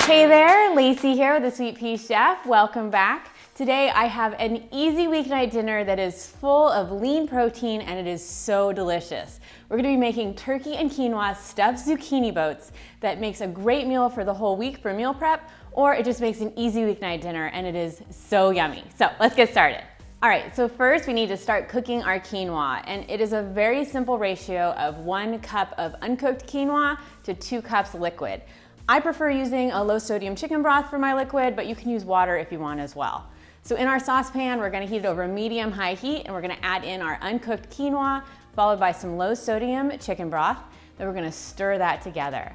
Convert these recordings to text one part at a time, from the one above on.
Hey there, Lacey here with the Sweet Pea Chef. Welcome back. Today I have an easy weeknight dinner that is full of lean protein and it is so delicious. We're going to be making turkey and quinoa stuffed zucchini boats that makes a great meal for the whole week for meal prep, or it just makes an easy weeknight dinner and it is so yummy. So let's get started. All right, so first we need to start cooking our quinoa, and it is a very simple ratio of 1 cup of uncooked quinoa to 2 cups liquid. I prefer using a low sodium chicken broth for my liquid, but you can use water if you want as well. So in our saucepan, we're gonna heat it over medium-high heat, and we're gonna add in our uncooked quinoa, followed by some low sodium chicken broth. Then we're gonna stir that together.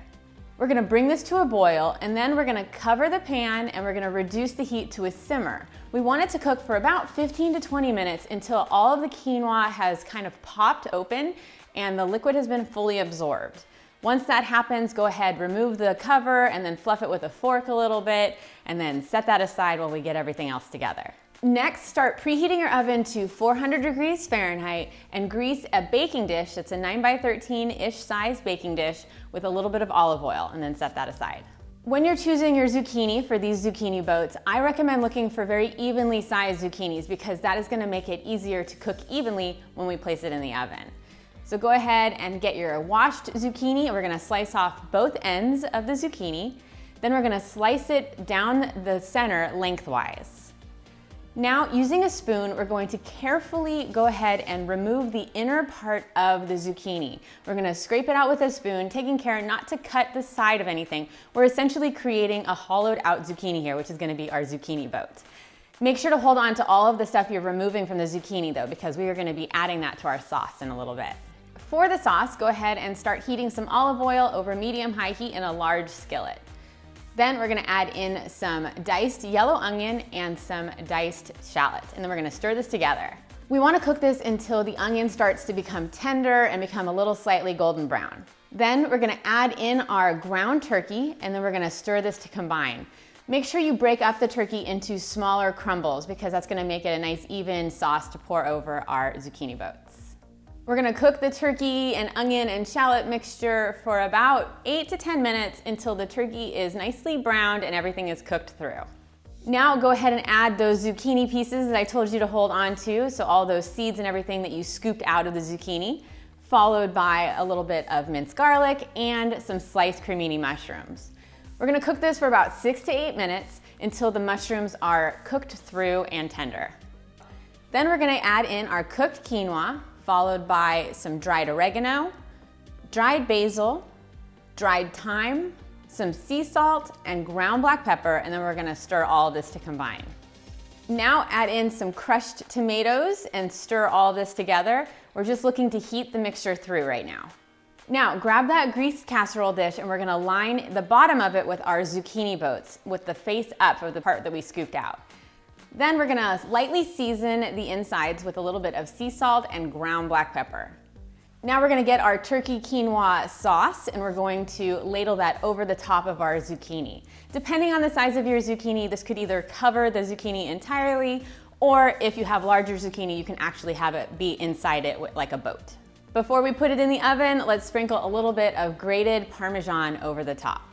We're gonna bring this to a boil, and then we're gonna cover the pan and we're gonna reduce the heat to a simmer. We want it to cook for about 15 to 20 minutes until all of the quinoa has kind of popped open and the liquid has been fully absorbed. Once that happens, go ahead, remove the cover and then fluff it with a fork a little bit and then set that aside while we get everything else together. Next, start preheating your oven to 400 degrees Fahrenheit and grease a baking dish that's a 9x13-ish size baking dish with a little bit of olive oil, and then set that aside. When you're choosing your zucchini for these zucchini boats, I recommend looking for very evenly sized zucchinis because that is going to make it easier to cook evenly when we place it in the oven. So go ahead and get your washed zucchini, and we're going to slice off both ends of the zucchini. Then we're going to slice it down the center lengthwise. Now, using a spoon, we're going to carefully go ahead and remove the inner part of the zucchini. We're gonna scrape it out with a spoon, taking care not to cut the side of anything. We're essentially creating a hollowed out zucchini here, which is gonna be our zucchini boat. Make sure to hold on to all of the stuff you're removing from the zucchini though, because we are gonna be adding that to our sauce in a little bit. For the sauce, go ahead and start heating some olive oil over medium-high heat in a large skillet. Then we're gonna add in some diced yellow onion and some diced shallot, and then we're gonna stir this together. We wanna cook this until the onion starts to become tender and become a little slightly golden brown. Then we're gonna add in our ground turkey, and then we're gonna stir this to combine. Make sure you break up the turkey into smaller crumbles because that's gonna make it a nice even sauce to pour over our zucchini boats. We're gonna cook the turkey and onion and shallot mixture for about 8 to 10 minutes until the turkey is nicely browned and everything is cooked through. Now go ahead and add those zucchini pieces that I told you to hold on to, so all those seeds and everything that you scooped out of the zucchini, followed by a little bit of minced garlic and some sliced cremini mushrooms. We're gonna cook this for about 6 to 8 minutes until the mushrooms are cooked through and tender. Then we're gonna add in our cooked quinoa, followed by some dried oregano, dried basil, dried thyme, some sea salt, and ground black pepper, and then we're gonna stir all of this to combine. Now add in some crushed tomatoes and stir all this together. We're just looking to heat the mixture through right now. Now grab that greased casserole dish and we're gonna line the bottom of it with our zucchini boats with the face up of the part that we scooped out. Then we're gonna lightly season the insides with a little bit of sea salt and ground black pepper. Now we're gonna get our turkey quinoa sauce and we're going to ladle that over the top of our zucchini. Depending on the size of your zucchini, this could either cover the zucchini entirely, or if you have larger zucchini, you can actually have it be inside it like a boat. Before we put it in the oven, let's sprinkle a little bit of grated Parmesan over the top.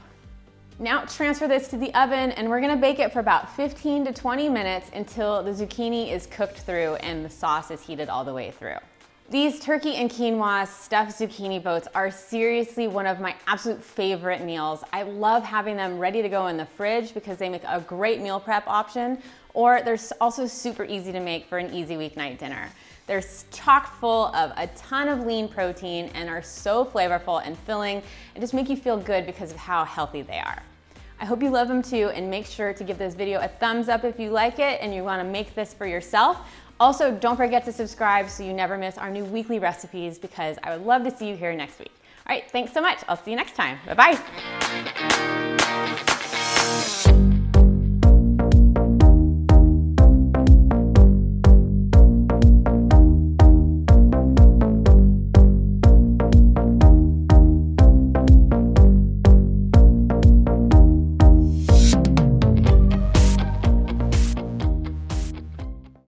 Now transfer this to the oven and we're gonna bake it for about 15 to 20 minutes until the zucchini is cooked through and the sauce is heated all the way through. These turkey and quinoa stuffed zucchini boats are seriously one of my absolute favorite meals. I love having them ready to go in the fridge because they make a great meal prep option, or they're also super easy to make for an easy weeknight dinner. They're chock full of a ton of lean protein and are so flavorful and filling and just make you feel good because of how healthy they are. I hope you love them too, and make sure to give this video a thumbs up if you like it and you want to make this for yourself. Also, don't forget to subscribe so you never miss our new weekly recipes because I would love to see you here next week. All right, thanks so much. I'll see you next time. Bye-bye.